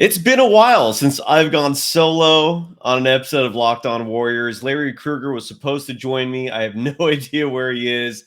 It's been a while since I've gone solo on an episode of Locked On Warriors. Larry Krueger was supposed to join me. I have no idea where he is.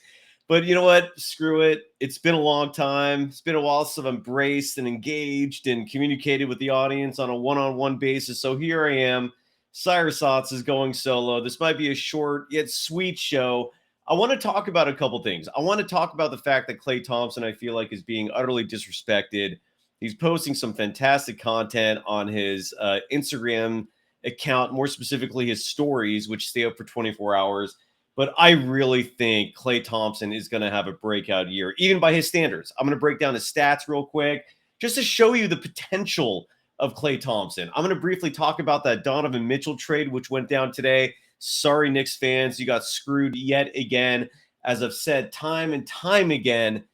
But you know what? Screw it. It's been a long time. It's been a while since I've embraced and engaged and communicated with the audience on a one-on-one basis. So here I am. Cyrus Saatsaz is going solo. This might be a short yet sweet show. I want to talk about a couple things. I want to talk about the fact that Klay Thompson, I feel like, is being utterly disrespected. He's posting some fantastic content on his Instagram account, more specifically his stories, which stay up for 24 hours. But I really think Klay Thompson is going to have a breakout year, even by his standards. I'm going to break down his stats real quick just to show you the potential of Klay Thompson. I'm going to briefly talk about that Donovan Mitchell trade, which went down today. Sorry, Knicks fans, you got screwed yet again. As I've said time and time again,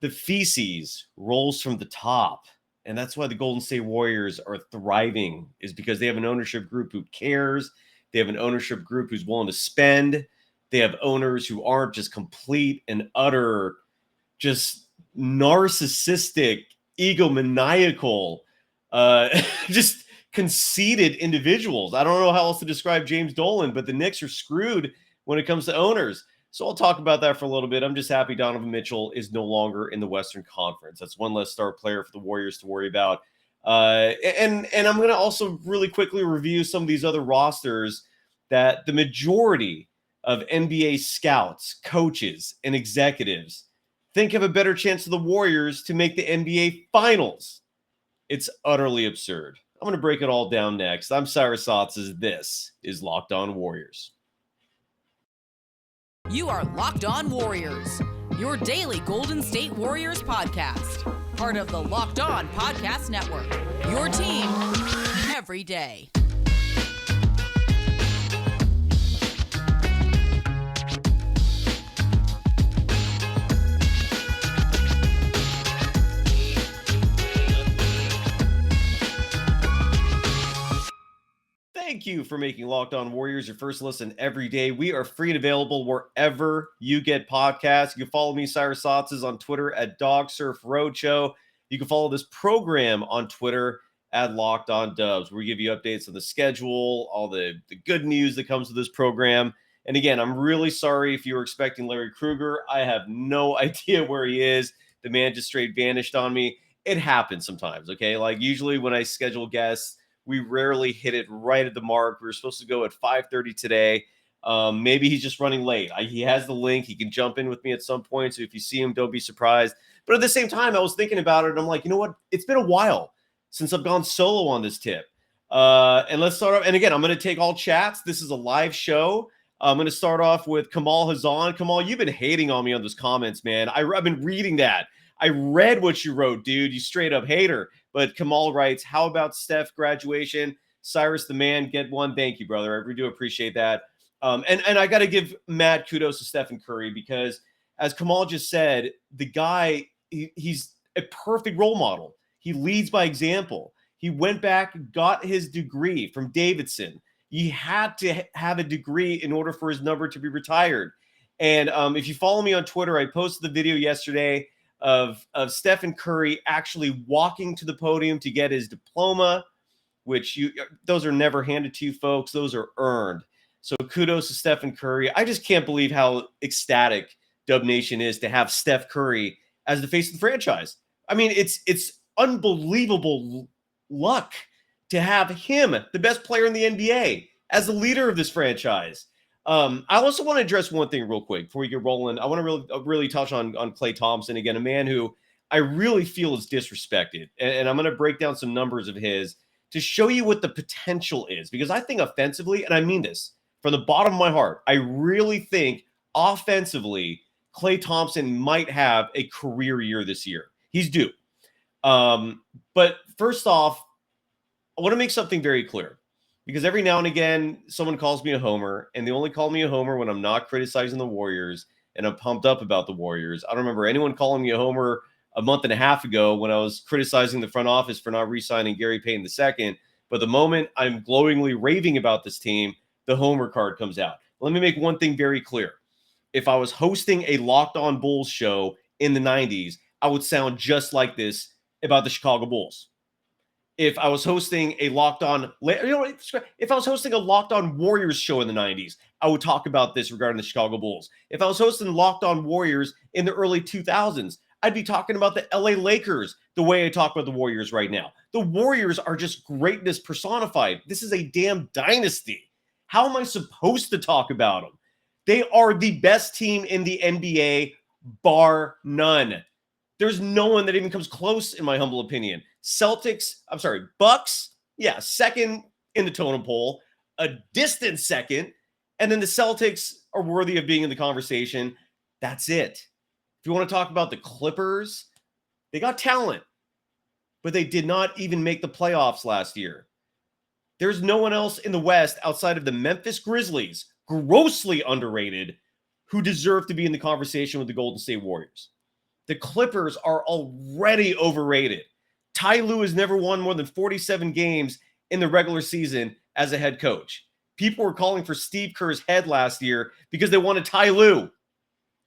the feces rolls from the top. And that's why the Golden State Warriors are thriving, is because they have an ownership group who cares. They have an ownership group who's willing to spend. They have owners who aren't just complete and utter, just narcissistic, egomaniacal, just conceited individuals. I don't know how else to describe James Dolan, but the Knicks are screwed when it comes to owners. So I'll talk about that for a little bit. I'm just happy Donovan Mitchell is no longer in the Western Conference. That's one less star player for the Warriors to worry about. And I'm going to also really quickly review some of these other rosters that the majority of NBA scouts, coaches, and executives think have a better chance of the Warriors to make the NBA Finals. It's utterly absurd. I'm going to break it all down next. I'm Cyrus Saatsaz. This is Locked On Warriors. You are Locked On Warriors, your daily Golden State Warriors podcast. Part of the Locked On Podcast Network, your team every day. Thank you for making Locked On Warriors your first listen every day. We are free and available wherever you get podcasts. You can follow me, Cyrus Saatsaz, on Twitter at DogSurfRoadshow. You can follow this program on Twitter at Locked On Dubs, where we give you updates on the schedule, all the good news that comes with this program. And again, I'm really sorry if you were expecting Larry Krueger. I have no idea where he is. The man just straight vanished on me. It happens sometimes, okay? Like usually when I schedule guests, we rarely hit it right at the mark. We were supposed to go at 5:30 today. Maybe he's just running late. He has the link. He can jump in with me at some point. So if you see him, don't be surprised. But at the same time, I was thinking about it. And I'm like, you know what? It's been a while since I've gone solo on this tip. And let's start off. And again, I'm going to take all chats. This is a live show. I'm going to start off with Kamal Hazan. Kamal, you've been hating on me on those comments, man. I've been reading that. I read what you wrote, dude. You straight up hater. But Kamal writes, how about Steph graduation? Cyrus the man, get one. Thank you, brother. I really do appreciate that. And I got to give mad kudos to Stephen Curry because, as Kamal just said, the guy, he's a perfect role model. He leads by example. He went back, got his degree from Davidson. He had to have a degree in order for his number to be retired. And if you follow me on Twitter, I posted the video yesterday of Stephen Curry actually walking to the podium to get his diploma, which those are never handed to you, folks. Those are earned. So kudos to Stephen Curry. I just can't believe how ecstatic Dub Nation is to have Steph Curry as the face of the franchise. I mean, it's unbelievable luck to have him, the best player in the NBA, as the leader of this franchise. I also want to address one thing real quick before we get rolling. I want to really touch on Klay Thompson again, a man who I really feel is disrespected. And I'm going to break down some numbers of his to show you what the potential is, because I think offensively, and I mean this from the bottom of my heart, I really think offensively, Klay Thompson might have a career year this year. He's due. But first off, I want to make something very clear. Because every now and again, someone calls me a homer, and they only call me a homer when I'm not criticizing the Warriors and I'm pumped up about the Warriors. I don't remember anyone calling me a homer a month and a half ago when I was criticizing the front office for not re-signing Gary Payton II. But the moment I'm glowingly raving about this team, the homer card comes out. Let me make one thing very clear. If I was hosting a Locked On Bulls show in the 90s, I would sound just like this about the Chicago Bulls. if I was hosting a Locked On, if I was hosting a Locked On Warriors show in the 90s, I would talk about this regarding the Chicago Bulls. If I was hosting Locked On Warriors in the early 2000s, I'd be talking about the LA Lakers the way I talk about the Warriors right now. The Warriors are just greatness personified. This is a damn dynasty. How am I supposed to talk about them? They are the best team in the NBA, bar none. There's no one that even comes close, in my humble opinion. Bucks, yeah, second in the totem pole, a distant second, and then the Celtics are worthy of being in the conversation. That's it. If you want to talk about the Clippers, they got talent, but they did not even make the playoffs last year. There's no one else in the West outside of the Memphis Grizzlies, grossly underrated, who deserve to be in the conversation with the Golden State Warriors. The Clippers are already overrated. Ty Lue has never won more than 47 games in the regular season as a head coach. People were calling for Steve Kerr's head last year because they wanted Ty Lue.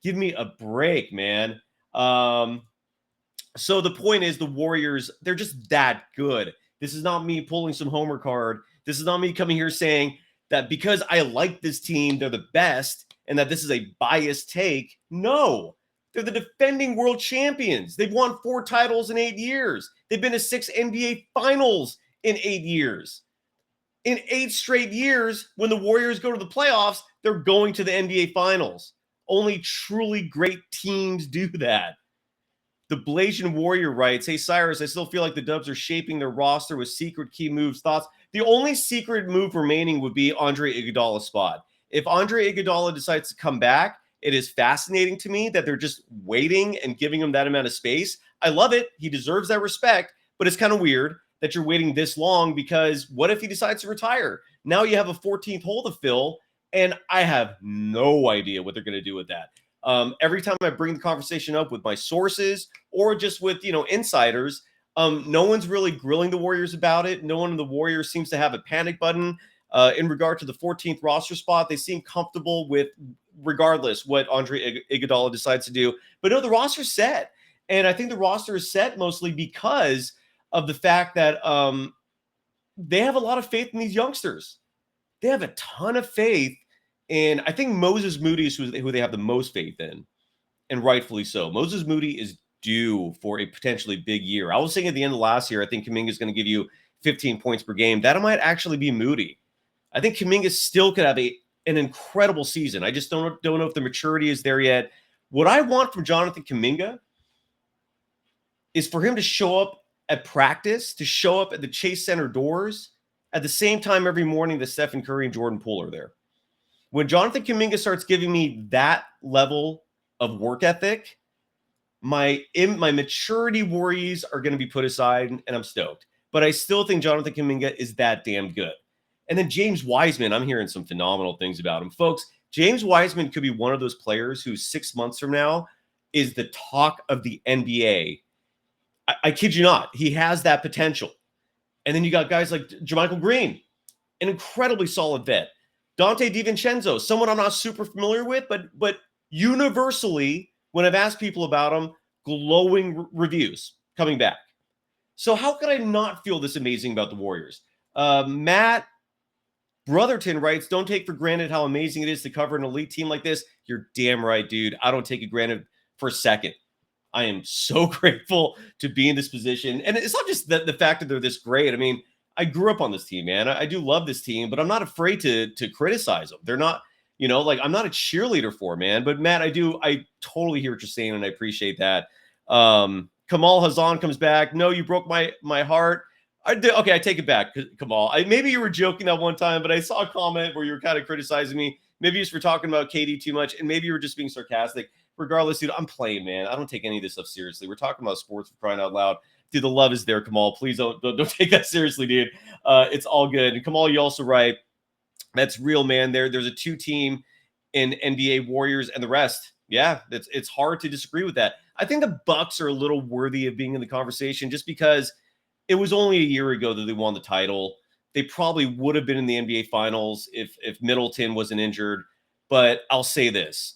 Give me a break, man. So the point is the Warriors, they're just that good. This is not me pulling some homer card. This is not me coming here saying that because I like this team, they're the best and that this is a biased take. No. They're the defending world champions. They've won 4 titles in 8 years. They've been to 6 NBA finals in 8 years. In 8 straight years, when the Warriors go to the playoffs, they're going to the NBA finals. Only truly great teams do that. The Blasian Warrior writes, hey, Cyrus, I still feel like the Dubs are shaping their roster with secret key moves. Thoughts? The only secret move remaining would be Andre Iguodala's spot. If Andre Iguodala decides to come back, it is fascinating to me that they're just waiting and giving him that amount of space. I love it. He deserves that respect, but it's kind of weird that you're waiting this long because what if he decides to retire? Now you have a 14th hole to fill, and I have no idea what they're going to do with that. Every time I bring the conversation up with my sources or just with, insiders, no one's really grilling the Warriors about it. No one in the Warriors seems to have a panic button in regard to the 14th roster spot. They seem comfortable with regardless what Andre Iguodala decides to do. But no, the roster's set. And I think the roster is set mostly because of the fact that they have a lot of faith in these youngsters. They have a ton of faith. And I think Moses Moody is who they have the most faith in, and rightfully so. Moses Moody is due for a potentially big year. I was saying at the end of last year, I think Kuminga is going to give you 15 points per game. That might actually be Moody. I think Kuminga still could have an incredible season. I just don't know if the maturity is there yet. What I want from Jonathan Kuminga is for him to show up at practice, to show up at the Chase Center doors at the same time every morning that Stephen Curry and Jordan Poole are there. When Jonathan Kuminga starts giving me that level of work ethic, my maturity worries are going to be put aside, and I'm stoked. But I still think Jonathan Kuminga is that damn good. And then James Wiseman, I'm hearing some phenomenal things about him. Folks, James Wiseman could be one of those players who 6 months from now is the talk of the NBA. I kid you not. He has that potential. And then you got guys like JaMychal Green, an incredibly solid vet. Dante DiVincenzo, someone I'm not super familiar with, but universally, when I've asked people about him, glowing reviews coming back. So how could I not feel this amazing about the Warriors? Matt Brotherton writes, don't take for granted how amazing it is to cover an elite team like this. You're damn right, dude. I don't take it granted for a second. I am so grateful to be in this position. And it's not just the fact that they're this great. I mean, I grew up on this team, man. I do love this team, but I'm not afraid to criticize them. They're not, I'm not a cheerleader for, man. But Matt, I totally hear what you're saying, and I appreciate that. Kamal Hazan comes back. No, you broke my heart. Okay, I take it back, Kamal. Maybe you were joking that one time, but I saw a comment where you were kind of criticizing me. Maybe it's for talking about KD too much, and maybe you were just being sarcastic. Regardless, dude, I'm playing, man. I don't take any of this stuff seriously. We're talking about sports for crying out loud. Dude, the love is there, Kamal. Please don't take that seriously, dude. It's all good. And Kamal, you also write, that's real, man. There's a 2-team in NBA Warriors and the rest. Yeah, it's hard to disagree with that. I think the Bucks are a little worthy of being in the conversation just because it was only a year ago that they won the title. They probably would have been in the NBA Finals if Middleton wasn't injured. But I'll say this,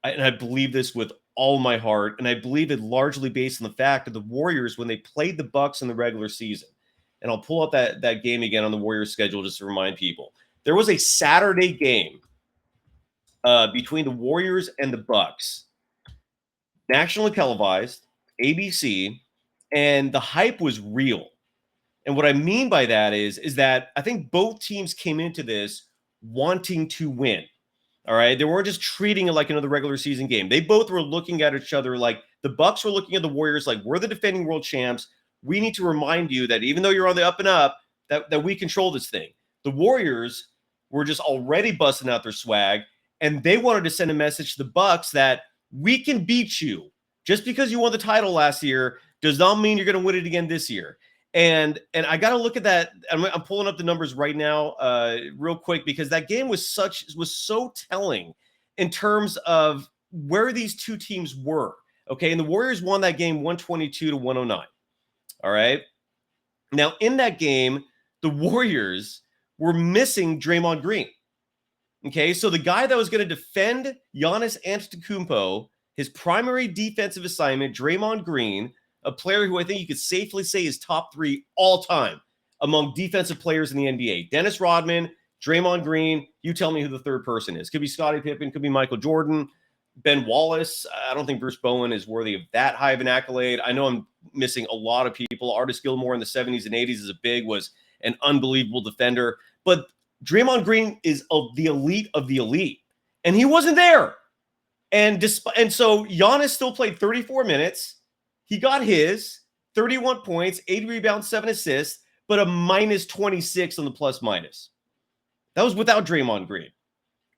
and I believe this with all my heart, and I believe it largely based on the fact that the Warriors, when they played the Bucks in the regular season, and I'll pull up that game again on the Warriors schedule just to remind people. There was a Saturday game between the Warriors and the Bucks, nationally televised, ABC, and the hype was real. And what I mean by that is that I think both teams came into this wanting to win. All right. They weren't just treating it like another regular season game. They both were looking at each other like the Bucks were looking at the Warriors like, we're the defending world champs. We need to remind you that even though you're on the up and up, that we control this thing. The Warriors were just already busting out their swag, and they wanted to send a message to the Bucks that we can beat you. Just because you won the title last year does not mean you're going to win it again this year. And I got to look at that. I'm pulling up the numbers right now, real quick, because that game was so telling in terms of where these two teams were. Okay, and the Warriors won that game 122-109. All right. Now in that game, the Warriors were missing Draymond Green. Okay, so the guy that was going to defend Giannis Antetokounmpo, his primary defensive assignment, Draymond Green, a player who I think you could safely say is top 3 all time among defensive players in the NBA. Dennis Rodman, Draymond Green, you tell me who the third person is. Could be Scottie Pippen, could be Michael Jordan, Ben Wallace. I don't think Bruce Bowen is worthy of that high of an accolade. I know I'm missing a lot of people. Artis Gilmore in the 70s and 80s was an unbelievable defender. But Draymond Green is the elite of the elite, and he wasn't there. And so Giannis still played 34 minutes. He got his 31 points, 8 rebounds, 7 assists, but a minus 26 on the plus minus. That was without Draymond Green.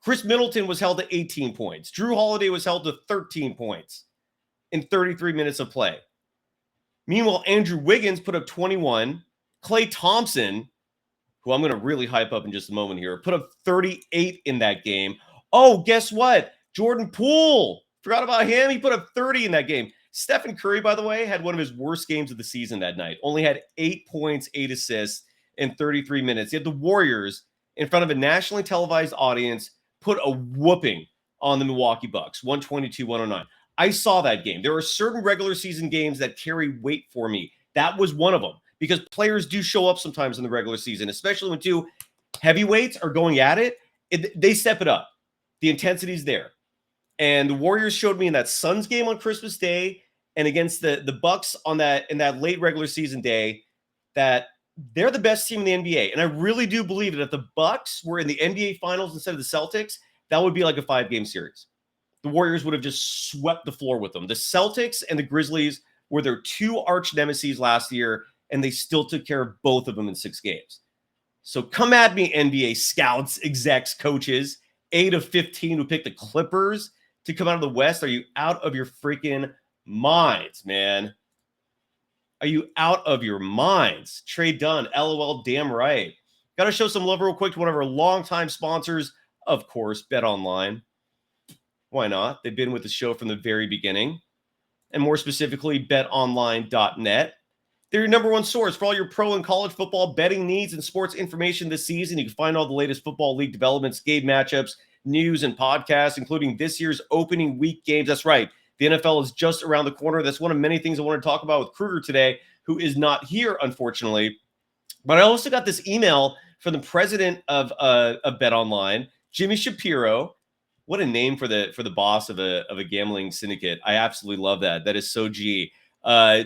Chris Middleton was held to 18 points. Drew Holiday was held to 13 points in 33 minutes of play. Meanwhile, Andrew Wiggins put up 21. Klay Thompson, who I'm going to really hype up in just a moment here, put up 38 in that game. Oh, guess what? Jordan Poole. Forgot about him. He put up 30 in that game. Stephen Curry, by the way, had one of his worst games of the season that night. Only had 8 points, 8 assists in 33 minutes. Yet the Warriors, in front of a nationally televised audience, put a whooping on the Milwaukee Bucks, 122-109. I saw that game. There are certain regular season games that carry weight for me. That was one of them, because players do show up sometimes in the regular season, especially when two heavyweights are going at it. They step it up. The intensity's there. And the Warriors showed me in that Suns game on Christmas Day and against the Bucks in that late regular season day that they're the best team in the NBA. And I really do believe that if the Bucks were in the NBA Finals instead of the Celtics, that would be like a 5-game series. The Warriors would have just swept the floor with them. The Celtics and the Grizzlies were their 2 arch nemesis last year, and they still took care of both of them in 6 games. So come at me, NBA scouts, execs, coaches, 8 of 15 who picked the Clippers to come out of the West. Are you out of your freaking minds, man? Are you out of your minds? Trey Dunn, LOL, damn right. Got to show some love real quick to one of our longtime sponsors, of course, BetOnline. Why not? They've been with the show from the very beginning, and more specifically, betonline.net. They're your number one source for all your pro and college football betting needs and sports information this season. You can find all the latest football league developments, game matchups, news, and podcasts, including this year's opening week games. That's right. The NFL is just around the corner. That's one of many things I want to talk about with Kruger today, who is not here, unfortunately. But I also got this email from the president of BetOnline, Jimmy Shapiro. What a name for the boss of a gambling syndicate. I absolutely love that. That is so G.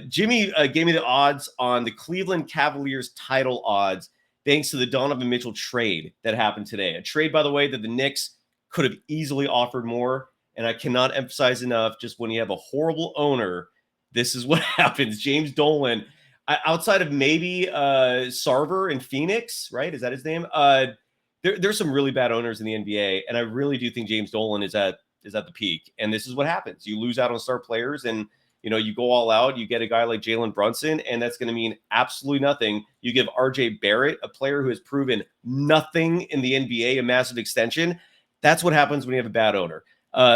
Jimmy gave me the odds on the Cleveland Cavaliers title odds thanks to the Donovan Mitchell trade that happened today. A trade, by the way, that the Knicks could have easily offered more. And I cannot emphasize enough, just when you have a horrible owner, this is what happens. James Dolan, outside of maybe Sarver in Phoenix, right? Is that his name? There's some really bad owners in the NBA, and I really do think James Dolan is at the peak. And this is what happens. You lose out on star players, and you go all out. You get a guy like Jalen Brunson, and that's going to mean absolutely nothing. You give RJ Barrett, a player who has proven nothing in the NBA, a massive extension. That's what happens when you have a bad owner.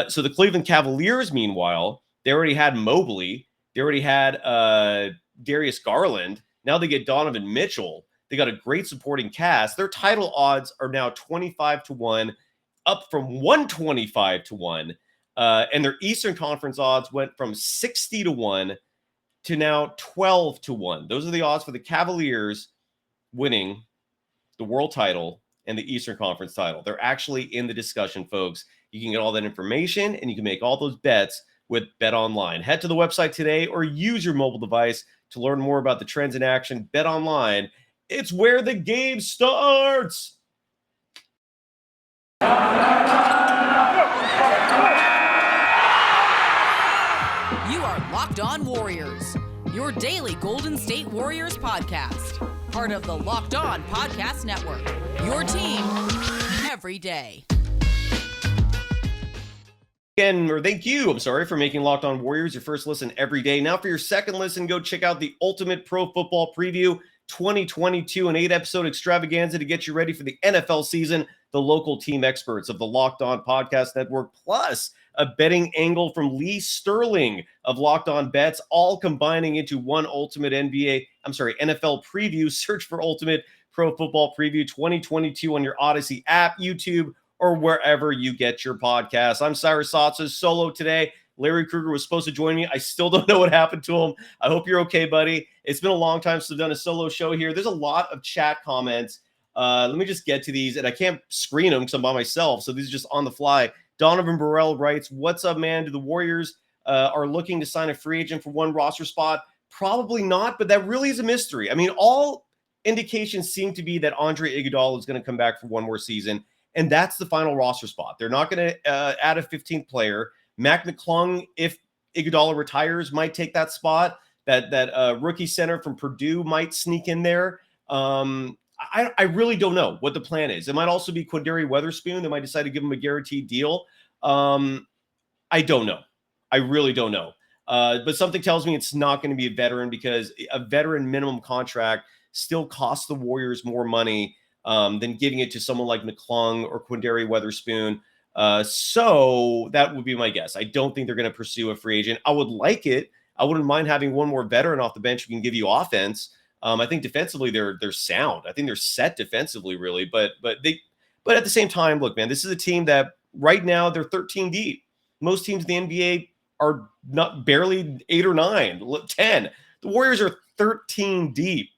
So the Cleveland Cavaliers, meanwhile, they already had Mobley. They already had Darius Garland. Now they get Donovan Mitchell. They got a great supporting cast. Their title odds are now 25-1, up from 125-1. And their Eastern Conference odds went from 60-1 to now 12-1. Those are the odds for the Cavaliers winning the world title and the Eastern Conference title. They're actually in the discussion, folks. You can get all that information and you can make all those bets with BetOnline. Head to the website today or use your mobile device to learn more about the trends in action. BetOnline, it's where the game starts. You are Locked On Warriors, your daily Golden State Warriors podcast. Part of the Locked On Podcast Network, your team every day. Thank you for making Locked On Warriors your first listen every day. Now for your second listen, go check out the Ultimate Pro Football Preview 2022, an 8-episode extravaganza to get you ready for the NFL season. The local team experts of the Locked On Podcast Network, plus a betting angle from Lee Sterling of Locked On Bets, all combining into one ultimate NFL preview. Search for Ultimate Pro Football Preview 2022 on your Odyssey app, YouTube, or wherever you get your podcasts. I'm Cyrus Saatsaz, solo today. Larry Krueger was supposed to join me. I still don't know what happened to him. I hope you're okay, buddy. It's been a long time since I've done a solo show here. There's a lot of chat comments. Let me just get to these, and I can't screen them because I'm by myself, so these are just on the fly. Donovan Burrell writes, "What's up, man? Do the Warriors are looking to sign a free agent for one roster spot? Probably not, but that really is a mystery. I mean, all indications seem to be that Andre Iguodala is going to come back for one more season, and that's the final roster spot. They're not going to add a 15th player. Mac McClung, if Iguodala retires, might take that spot. That rookie center from Purdue might sneak in there. I really don't know what the plan is. It might also be Quindary Weatherspoon. They might decide to give him a guaranteed deal. I don't know. I really don't know. But something tells me it's not going to be a veteran, because a veteran minimum contract still costs the Warriors more money than giving it to someone like McClung or Quindary Weatherspoon. So that would be my guess. I don't think they're going to pursue a free agent. I would like it. I wouldn't mind having one more veteran off the bench who can give you offense. I think defensively they're sound. I think they're set defensively, really. But at the same time, look, man, this is a team that right now they're 13 deep. Most teams in the NBA are not barely 8 or 9, 10. The Warriors are 13 deep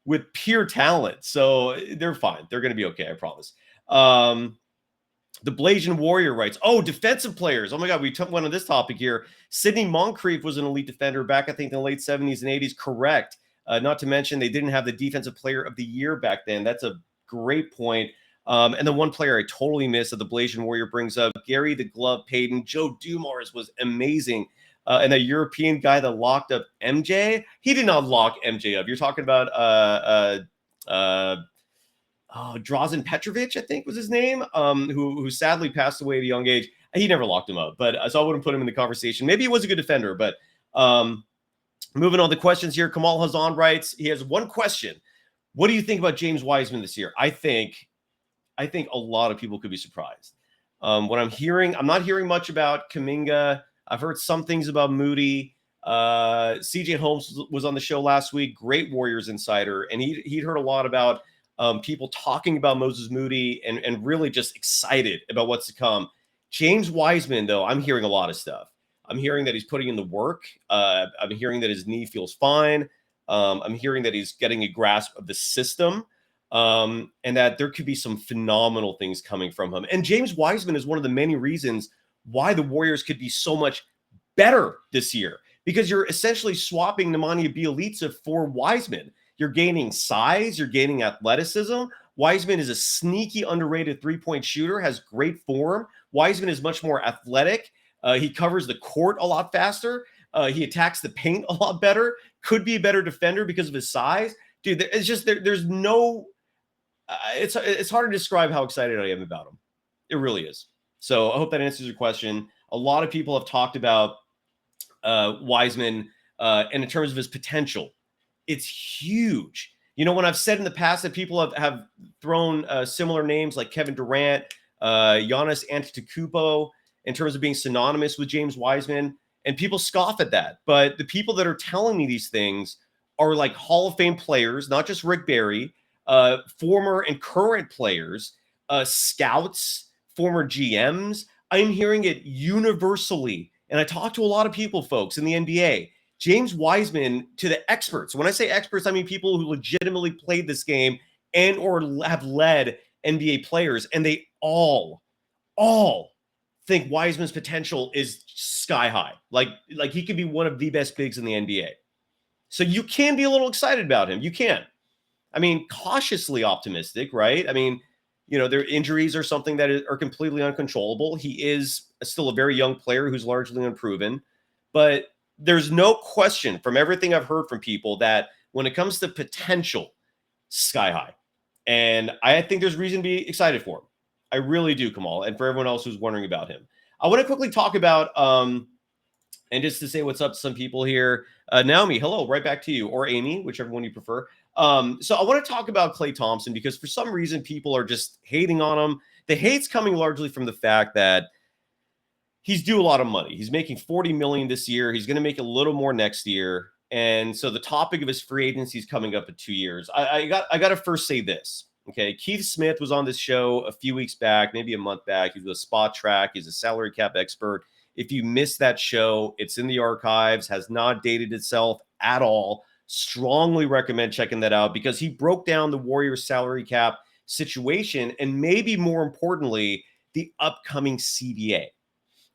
with pure talent, so they're fine. They're going to be okay, I promise. The Blasian Warrior writes, "Oh, defensive players. Oh my God, we went on this topic here. Sidney Moncrief was an elite defender back, I think, in the late 70s and 80s. Correct. Not to mention they didn't have the Defensive Player of the Year back then. That's a great point. And the one player I totally missed that the Blasian Warrior brings up, Gary the Glove Payton. Joe Dumars was amazing. And a European guy that locked up MJ. He did not lock MJ up. You're talking about Drazen Petrovic, I think was his name, who sadly passed away at a young age. He never locked him up, but so I wouldn't put him in the conversation. Maybe he was a good defender, but moving on to questions here. Kamal Hazan writes, he has one question. What do you think about James Wiseman this year? I think a lot of people could be surprised. What I'm hearing, I'm not hearing much about Kuminga. I've heard some things about Moody. CJ Holmes was on the show last week, great Warriors insider, and he'd heard a lot about people talking about Moses Moody and really just excited about what's to come. James Wiseman, though, I'm hearing a lot of stuff. I'm hearing that he's putting in the work. I'm hearing that his knee feels fine. I'm hearing that he's getting a grasp of the system, and that there could be some phenomenal things coming from him. And James Wiseman is one of the many reasons why the Warriors could be so much better this year, because you're essentially swapping Nemanja Bjelica for Wiseman. You're gaining size. You're gaining athleticism. Wiseman is a sneaky, underrated three-point shooter, has great form. Wiseman is much more athletic. He covers the court a lot faster. He attacks the paint a lot better. Could be a better defender because of his size. Dude, it's just there's no it's hard to describe how excited I am about him. It really is. So I hope that answers your question. A lot of people have talked about Wiseman and in terms of his potential. It's huge. You know, when I've said in the past that people have thrown similar names like Kevin Durant, Giannis Antetokounmpo, in terms of being synonymous with James Wiseman, and people scoff at that. But the people that are telling me these things are like Hall of Fame players, not just Rick Barry, former and current players, scouts, former GMs. I'm hearing it universally. And I talk to a lot of people, folks, in the NBA. James Wiseman, to the experts. When I say experts, I mean people who legitimately played this game and or have led NBA players, and they all think Wiseman's potential is sky high. Like he could be one of the best bigs in the NBA. So you can be a little excited about him. You can. I mean, cautiously optimistic, right? I mean, their injuries are something that are completely uncontrollable. He is still a very young player who's largely unproven, but there's no question from everything I've heard from people that when it comes to potential, sky high. And I think there's reason to be excited for him. I really do, Kamal, and for everyone else who's wondering about him. I want to quickly talk about, and just to say what's up to some people here. Naomi, hello, right back to you, or Amy, whichever one you prefer. So I want to talk about Klay Thompson because for some reason people are just hating on him. The hate's coming largely from the fact that he's due a lot of money. He's making $40 million this year. He's going to make a little more next year. And so the topic of his free agency is coming up in 2 years. I got to first say this. Okay. Keith Smith was on this show a few weeks back, maybe a month back. He's a spot track. He's a salary cap expert. If you missed that show, it's in the archives, has not dated itself at all. Strongly recommend checking that out because he broke down the Warriors salary cap situation and maybe more importantly, the upcoming CBA.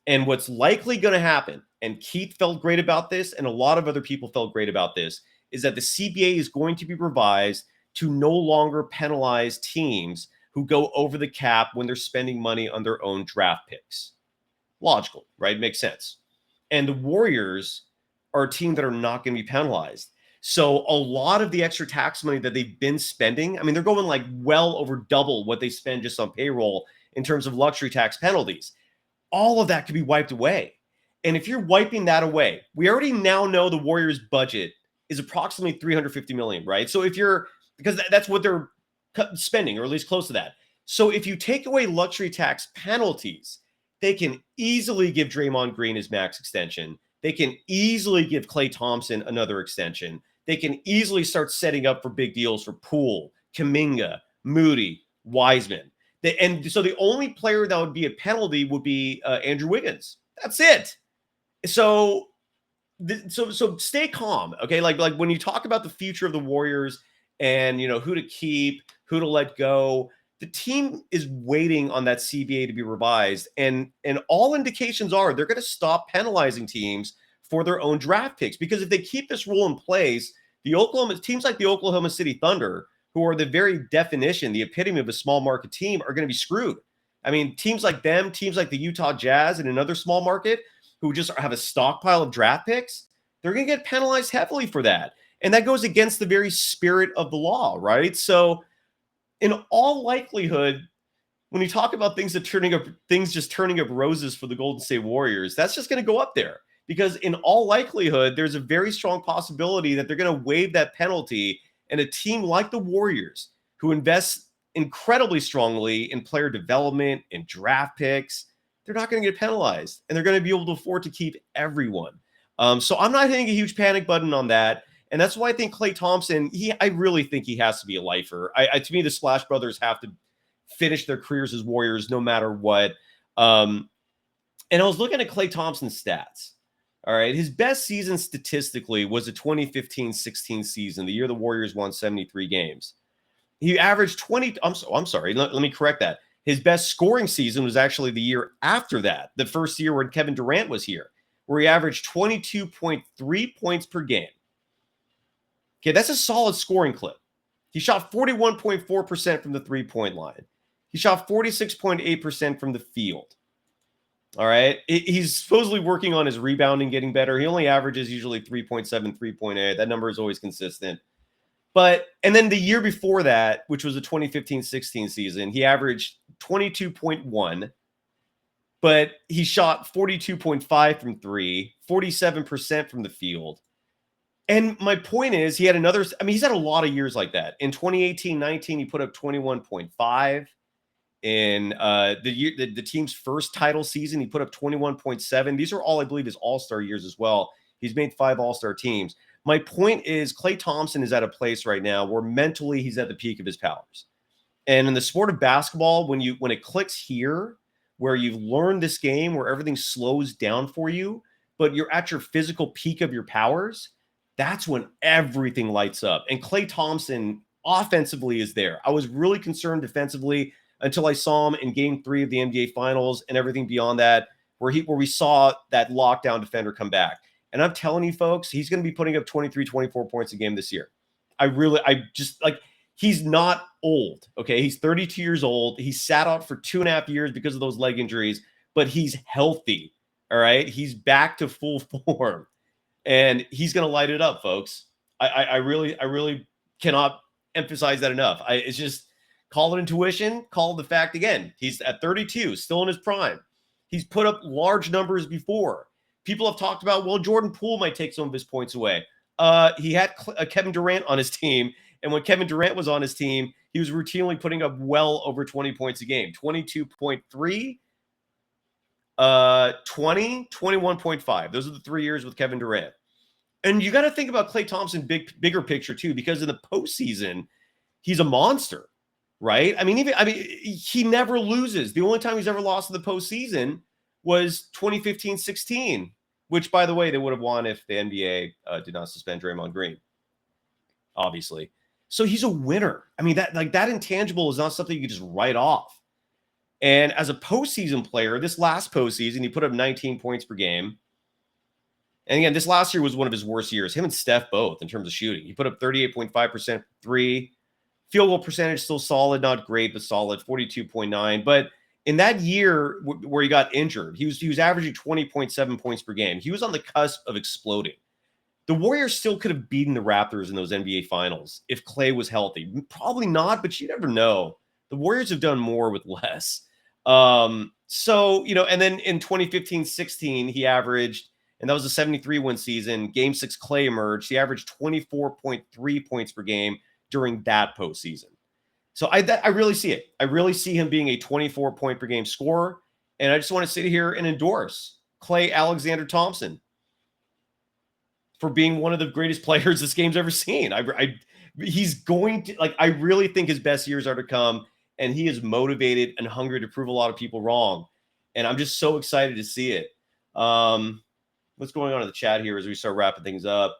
And what's likely going to happen, and Keith felt great about this, and a lot of other people felt great about this, is that the CBA is going to be revised to no longer penalize teams who go over the cap when they're spending money on their own draft picks. Logical, right? Makes sense. And the Warriors are a team that are not going to be penalized. So a lot of the extra tax money that they've been spending, I mean, they're going like well over double what they spend just on payroll in terms of luxury tax penalties. All of that could be wiped away. And if you're wiping that away, we already now know the Warriors' budget is approximately $350 million, right? So because that's what they're spending, or at least close to that. So if you take away luxury tax penalties, they can easily give Draymond Green his max extension. They can easily give Klay Thompson another extension. They can easily start setting up for big deals for Poole, Kuminga, Moody, Wiseman. And so the only player that would be a penalty would be Andrew Wiggins. That's it. So stay calm, okay? Like when you talk about the future of the Warriors and who to keep, who to let go, the team is waiting on that CBA to be revised, and all indications are they're going to stop penalizing teams for their own draft picks because if they keep this rule in place, teams like the Oklahoma City Thunder, who are the very definition, the epitome of a small market team, are going to be screwed. I mean, teams like them, teams like the Utah Jazz and another small market who just have a stockpile of draft picks, they're going to get penalized heavily for that. And that goes against the very spirit of the law, right? So in all likelihood, when you talk about things just turning up roses for the Golden State Warriors, that's just going to go up there because in all likelihood, there's a very strong possibility that they're going to waive that penalty. And a team like the Warriors, who invests incredibly strongly in player development and draft picks, they're not going to get penalized, and they're going to be able to afford to keep everyone. So I'm not hitting a huge panic button on that. And that's why I think Klay Thompson, I really think he has to be a lifer. To me, the Splash Brothers have to finish their careers as Warriors no matter what. And I was looking at Klay Thompson's stats. All right. His best season statistically was the 2015-16 season, the year the Warriors won 73 games. He averaged 20. I'm sorry. Let me correct that. His best scoring season was actually the year after that, the first year when Kevin Durant was here, where he averaged 22.3 points per game. Okay, that's a solid scoring clip. He shot 41.4% from the three-point line. He shot 46.8% from the field. All right. He's supposedly working on his rebounding, getting better. He only averages usually 3.7, 3.8. That number is always consistent. And then the year before that, which was the 2015-16 season, he averaged 22.1, but he shot 42.5 from three, 47% from the field. And my point is, he's had a lot of years like that. In 2018-19, he put up 21.5. In the team's first title season, he put up 21.7. These are all, I believe, his all-star years as well. He's made 5 all-star teams. My point is, Klay Thompson is at a place right now where mentally he's at the peak of his powers. And in the sport of basketball, when it clicks here, where you've learned this game, where everything slows down for you, but you're at your physical peak of your powers, that's when everything lights up. And Klay Thompson offensively is there. I was really concerned defensively until I saw him in game 3 of the NBA Finals and everything beyond that, where we saw that lockdown defender come back. And I'm telling you, folks, he's going to be putting up 23, 24 points a game this year. He's not old, okay? He's 32 years old. He sat out for 2.5 years because of those leg injuries, but he's healthy, all right? He's back to full form, and he's going to light it up, folks. I really cannot emphasize that enough. It's just, call it intuition, call it the fact again. He's at 32, still in his prime. He's put up large numbers before. People have talked about, well, Jordan Poole might take some of his points away. He had Kevin Durant on his team, and when Kevin Durant was on his team, he was routinely putting up well over 20 points a game. 22.3, 20, 21.5. Those are the 3 years with Kevin Durant. And you got to think about Klay Thompson bigger picture too, because in the postseason, he's a monster, right? He never loses. The only time he's ever lost in the postseason was 2015-16, which, by the way, they would have won if the NBA did not suspend Draymond Green, obviously. So he's a winner. That intangible is not something you can just write off. And as a postseason player, this last postseason, he put up 19 points per game. And again, this last year was one of his worst years. Him and Steph both in terms of shooting. He put up 38.5% three. Field goal percentage still solid, not great, but solid, 42.9. But in that year where he got injured, he was averaging 20.7 points per game. He was on the cusp of exploding. The Warriors still could have beaten the Raptors in those NBA Finals if Klay was healthy. Probably not, but you never know. The Warriors have done more with less. And then in 2015-16, he averaged, and that was a 73-win season, Game 6 Klay emerged. He averaged 24.3 points per game during that postseason. So I really see it. I really see him being a 24-point per game scorer. And I just want to sit here and endorse Klay Alexander Thompson for being one of the greatest players this game's ever seen. He's going to, I really think his best years are to come, and he is motivated and hungry to prove a lot of people wrong. And I'm just so excited to see it. What's going on in the chat here as we start wrapping things up?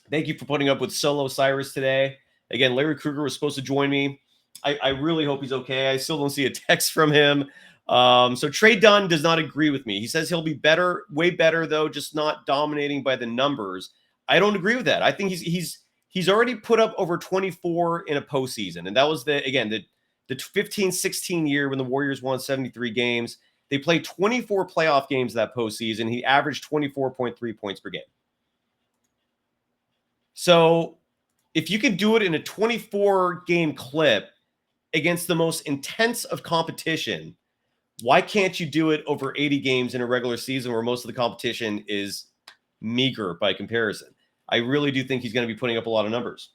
Thank you for putting up with Solo Cyrus today. Again, Larry Krueger was supposed to join me. I really hope he's okay. I still don't see a text from him. So Trey Dunn does not agree with me. He says he'll be better, way better, though, just not dominating by the numbers. I don't agree with that. I think he's already put up over 24 in a postseason. And that was the 15-16 year when the Warriors won 73 games. They played 24 playoff games that postseason. He averaged 24.3 points per game. So if you can do it in a 24-game clip against the most intense of competition, why can't you do it over 80 games in a regular season where most of the competition is meager by comparison? I really do think he's going to be putting up a lot of numbers.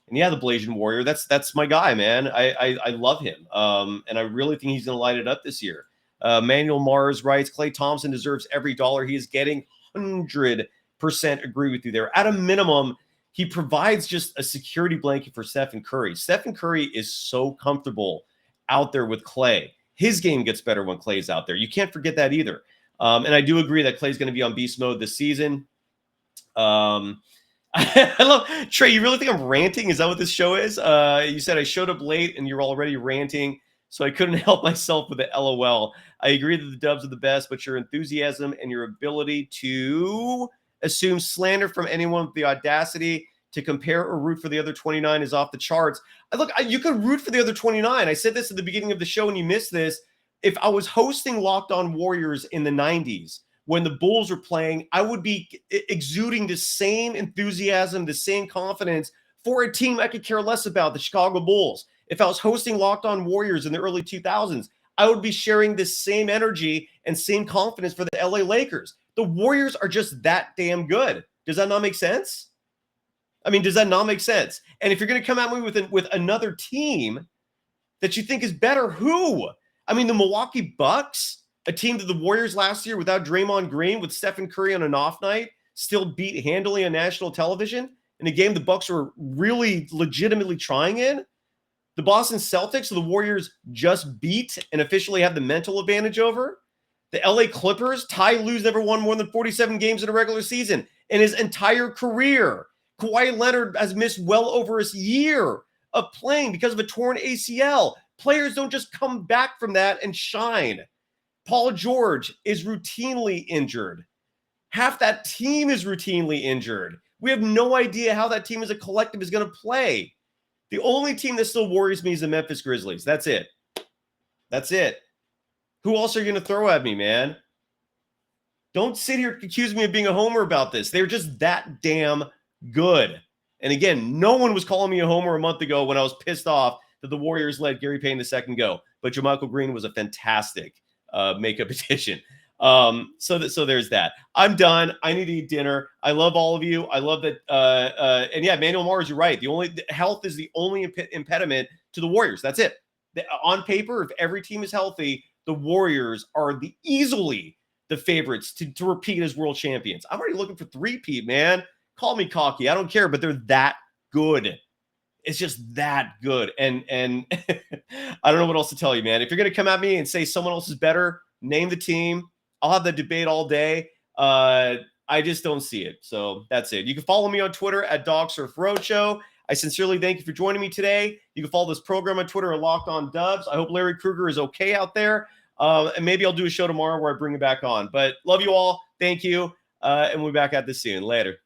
And yeah, the Blasian Warrior, that's my guy, man. I love him. And I really think he's going to light it up this year. Manuel Mars writes, Klay Thompson deserves every dollar he is getting. 100% agree with you there. At a minimum, he provides just a security blanket for Stephen Curry. Stephen Curry is so comfortable out there with Klay. His game gets better when Klay's out there. You can't forget that either. And I do agree that Klay's going to be on beast mode this season. I love Trey. You really think I'm ranting? Is that what this show is? You said I showed up late and you're already ranting, so I couldn't help myself with the LOL. I agree that the Dubs are the best, but your enthusiasm and your ability to assume slander from anyone with the audacity to compare or root for the other 29 is off the charts. You could root for the other 29. I said this at the beginning of the show and you missed this. If I was hosting Locked On Warriors in the 90s, when the Bulls were playing, I would be exuding the same enthusiasm, the same confidence for a team I could care less about, the Chicago Bulls. If I was hosting Locked On Warriors in the early 2000s, I would be sharing the same energy and same confidence for the LA Lakers. The Warriors are just that damn good. Does that not make sense? Does that not make sense? And if you're going to come at me with another team that you think is better, who? The Milwaukee Bucks, a team that the Warriors last year without Draymond Green, with Stephen Curry on an off night, still beat handily on national television in a game the Bucks were really legitimately trying in. The Boston Celtics, the Warriors just beat and officially have the mental advantage over. The LA Clippers, Ty Lue's never won more than 47 games in a regular season in his entire career. Kawhi Leonard has missed well over a year of playing because of a torn ACL. Players don't just come back from that and shine. Paul George is routinely injured. Half that team is routinely injured. We have no idea how that team as a collective is going to play. The only team that still worries me is the Memphis Grizzlies. That's it. That's it. Who else are you going to throw at me, man? Don't sit here and accuse me of being a homer about this. They're just that damn good. And again, no one was calling me a homer a month ago when I was pissed off that the Warriors let Gary Payton II go. But JaMychal Green was a fantastic makeup addition. So there's that. I'm done. I need to eat dinner. I love all of you. I love that. And yeah, Manuel Mars, you're right. Health is the only impediment to the Warriors. That's it. On paper, if every team is healthy, the Warriors are easily the favorites to repeat as world champions. I'm already looking for three-peat, man. Call me cocky. I don't care, but they're that good. It's just that good. And I don't know what else to tell you, man. If you're going to come at me and say someone else is better, name the team. I'll have the debate all day. I just don't see it. So that's it. You can follow me on Twitter at DogSurfRoadshow. I sincerely thank you for joining me today. You can follow this program on Twitter at Locked On Dubs. I hope Larry Krueger is okay out there. And maybe I'll do a show tomorrow where I bring him back on. But love you all. Thank you. And we'll be back at this soon. Later.